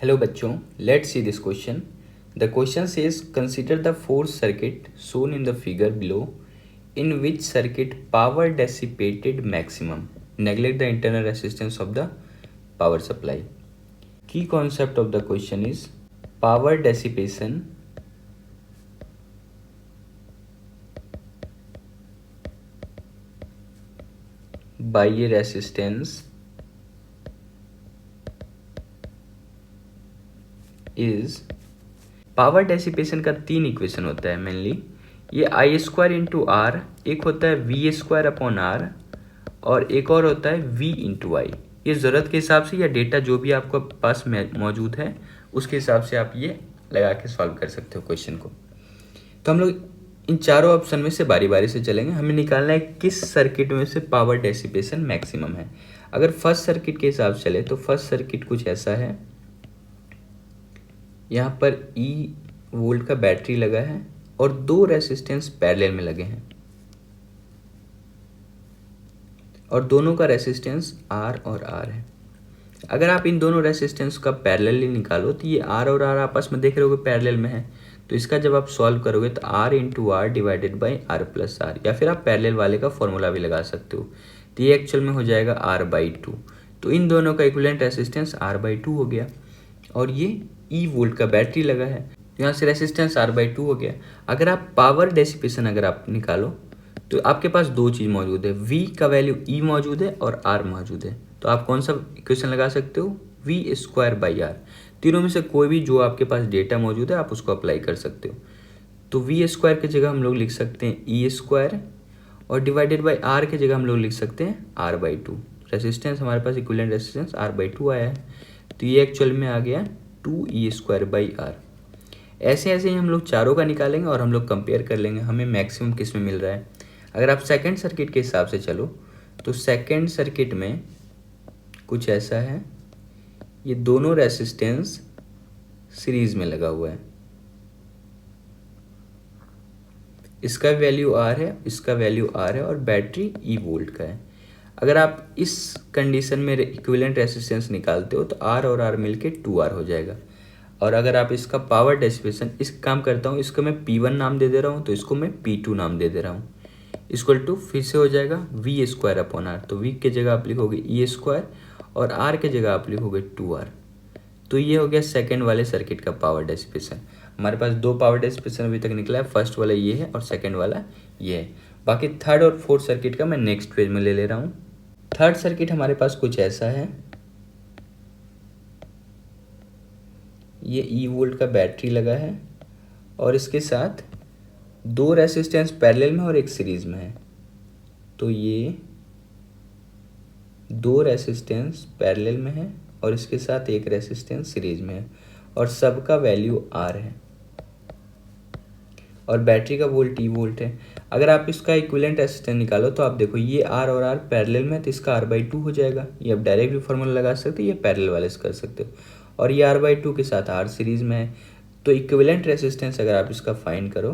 Hello बच्चों, let's see this question. The question says consider the force circuit shown in the figure below in which circuit power dissipated maximum. Neglect the internal resistance of the power supply. Key concept of the question is power dissipation by a resistance is power dissipation का 3 equation होता है mainly. ये आई square into are, एक होता है we square upon are और एक और होता है वी इंटू आई. ये ज़रूरत के हिसाब से या डेटा जो भी आपको पास मौजूद है उसके हिसाब से आप ये लगा के सॉल्व कर सकते हो क्वेश्चन को. तो हम लोग इन चारों ऑप्शन में से बारी बारी से चलेंगे. हमें निकालना है किस सर्किट में से पावर डेसिपेशन मैक्सिमम है. अगर फर्स्ट सर्किट के हिसाब से चले तो फर्स्ट सर्किट कुछ ऐसा है. यहाँ पर ई वोल्ट का बैटरी लगा है और 2 रेसिस्टेंस पैरेलल में लगे हैं और दोनों का रेसिस्टेंस आर और आर है. अगर आप इन दोनों रेसिस्टेंस का पैरेलली निकालो तो ये आर और आर आपस में देख रहे होगे पैरेलल में है. तो इसका जब आप सॉल्व करोगे तो R into R divided by R plus R, या फिर आप पैरेलल वाले का फॉर्मूला भी लगा सकते हो. तो ये एक्चुअल में हो जाएगा आर बाई टू. तो इन दोनों का equivalent resistance R by two हो गया और ये ई वोल्ट का बैटरी लगा है. यहाँ से रेसिस्टेंस आर बाई टू हो गया. अगर आप पावर डेसिपेशन अगर आप निकालो तो आपके पास 2 चीज़ मौजूद है. V का वैल्यू E मौजूद है और R मौजूद है. तो आप कौन सा इक्वेशन लगा सकते हो? V square by R. तीनों में से कोई भी जो आपके पास डेटा मौजूद है आप उसको अप्लाई कर सकते हो. तो V स्क्वायर की जगह हम लोग लिख सकते हैं E स्क्वायर और डिवाइडेड बाई R की जगह हम लोग लिख सकते हैं R बाई टू. रेसिस्टेंस हमारे पास equivalent resistance R by two आया है. तो ये एक्चुअल में आ गया 2E स्क्वायर बाई आर. ऐसे ऐसे ही हम लोग चारों का निकालेंगे और हम लोग कंपेयर कर लेंगे हमें मैक्सिमम किस में मिल रहा है. अगर आप सेकंड सर्किट के हिसाब से चलो तो सेकंड सर्किट में कुछ ऐसा है. ये दोनों रेसिस्टेंस सीरीज में लगा हुआ है. इसका वैल्यू आर है, इसका वैल्यू आर है और बैटरी ई वोल्ट का है. अगर आप इस कंडीशन में इक्विवेलेंट रेसिस्टेंस निकालते हो तो आर और आर मिलके 2R हो जाएगा. और अगर आप इसका पावर डेसिपेशन इस काम करता हूँ, इसको मैं P1 नाम दे दे रहा हूँ तो इसको मैं P2 नाम दे दे रहा हूँ. इक्वल टू फिर से हो जाएगा V स्क्वायर अपॉन आर. तो V के जगह आप लिखोगे E स्क्वायर और R के जगह आप लिखोगे 2R. तो ये हो गया सेकेंड वाले सर्किट का पावर डेसिपेशन. हमारे पास 2 पावर डेसिपेशन अभी तक निकला है. फर्स्ट वाला ये है और सेकेंड वाला ये है. बाकी थर्ड और फोर्थ सर्किट का मैं नेक्स्ट पेज में ले रहा हूँ. थर्ड सर्किट हमारे पास कुछ ऐसा है. ये ई वोल्ट का बैटरी लगा है और इसके साथ 2 रेसिस्टेंस पैरेलल में और एक सीरीज में है. तो ये 2 रेसिस्टेंस पैरेलल में है और इसके साथ एक रेसिस्टेंस सीरीज में है और सबका वैल्यू आर है और बैटरी का वोल्ट ई वोल्ट है. अगर आप इसका इक्विवेलेंट रेसिस्टेंस निकालो तो आप देखो ये आर और आर पैरेलल में है तो इसका आर बाई टू हो जाएगा. ये आप डायरेक्ट भी फॉर्मूला लगा सकते हो, ये पैरेलल वाले से कर सकते हो. और ये आर बाई टू के साथ आर सीरीज में है. तो इक्विवेलेंट रेसिस्टेंस अगर आप इसका फाइंड करो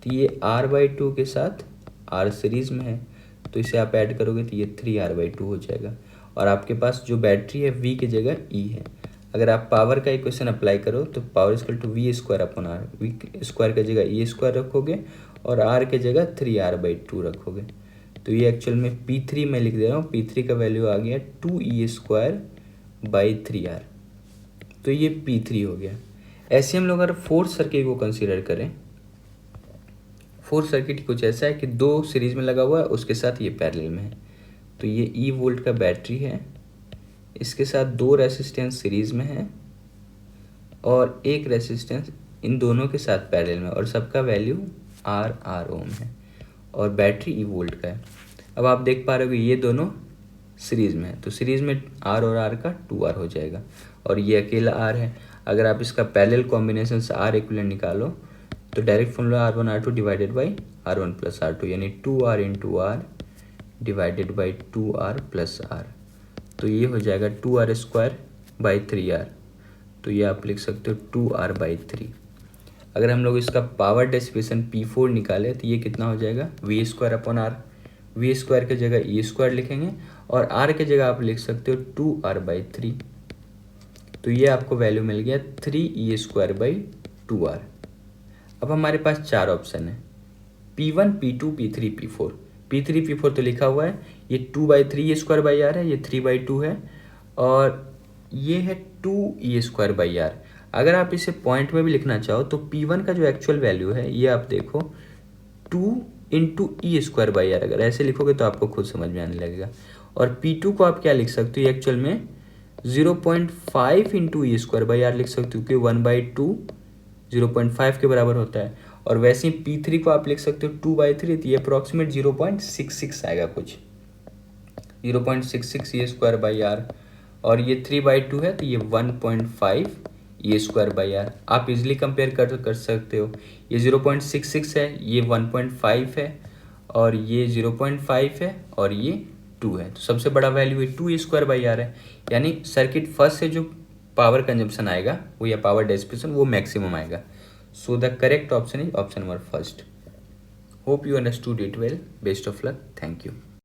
तो ये आर बाई टू के साथ आर सीरीज में है. तो इसे आप ऐड करोगे तो ये 3R बाई टू हो जाएगा. और आपके पास जो बैटरी है V की जगह E है. अगर आप पावर का इक्वेशन अप्लाई करो तो power equal to V square upon R. V square की जगह E स्क्वायर रखोगे और R की जगह 3R बाई टू रखोगे. तो ये एक्चुअल में P3 में लिख दे रहा हूँ. P3 का वैल्यू आ गया 2E स्क्वायर बाई 3R. तो ये P3 हो गया. ऐसे हम लोग अगर फोर्थ सर्किट को कंसिडर करें, फोर्थ सर्किट कुछ ऐसा है कि 2 सीरीज में लगा हुआ है, उसके साथ ये पैरेलल में है. तो ये ई वोल्ट का बैटरी है, इसके साथ 2 रेसिस्टेंस सीरीज में है और एक रेसिस्टेंस इन दोनों के साथ पैरेलल में और सबका वैल्यू आर ओम है और बैटरी ई वोल्ट का है. अब आप देख पा रहे हो ये दोनों सीरीज में है तो सीरीज में आर और आर का 2R हो जाएगा और ये अकेला आर है. अगर आप इसका पैरेलल कॉम्बिनेशन से आर इक्विवेलेंट निकालो तो direct formula R1 R2 divided by R1 plus R2 यानी 2R into R divided by 2R plus R. तो ये हो जाएगा 2R स्क्वायर बाई 3R. तो ये आप लिख सकते हो 2R बाई 3. अगर हम लोग इसका पावर डेसिपेशन P4 निकाले तो ये कितना हो जाएगा V square upon R. V square की जगह E स्क्वायर लिखेंगे और R की जगह आप लिख सकते हो 2R बाई 3. तो ये आपको वैल्यू मिल गया 3e² / 2r। अब हमारे पास 4 ऑप्शन है, P1, P2, P3, P4। P3, P4 तो लिखा हुआ है, ये 2/3e² है, ये 3/2 है, और ये है 2e²/r। अगर आप इसे पॉइंट में भी लिखना चाहो तो P1 का जो एक्चुअल वैल्यू है ये आप देखो 2 × e²/r। अगर ऐसे लिखोगे तो आपको खुद समझ में आने लगेगा। और P2 को आप क्या लिख सकते हो, एक्चुअल में 0.5 × e²/r लिख सकते हो, क्योंकि 1/2 0.5 के बराबर होता है। और वैसे ही P3 को आप लिख सकते हो 2/3, तो ये अप्रॉक्सीमेट 0.66 आएगा, कुछ 0.66 e²/r। और ये 3/2 है तो ये 1.5 e²/r। आप इजीली कंपेयर कर सकते हो, ये 0.66 है, ये 1.5 है, और ये 0.5 है, और ये 2 है। तो सबसे बड़ा वैल्यू 2 e²/r है, यानी सर्किट फर्स्ट से जो पावर कंजम्पशन आएगा वो, या पावर डिसिपेशन, वो मैक्सिमम आएगा। So the correct option is option number first. Hope you understood it well. Best of luck. Thank you.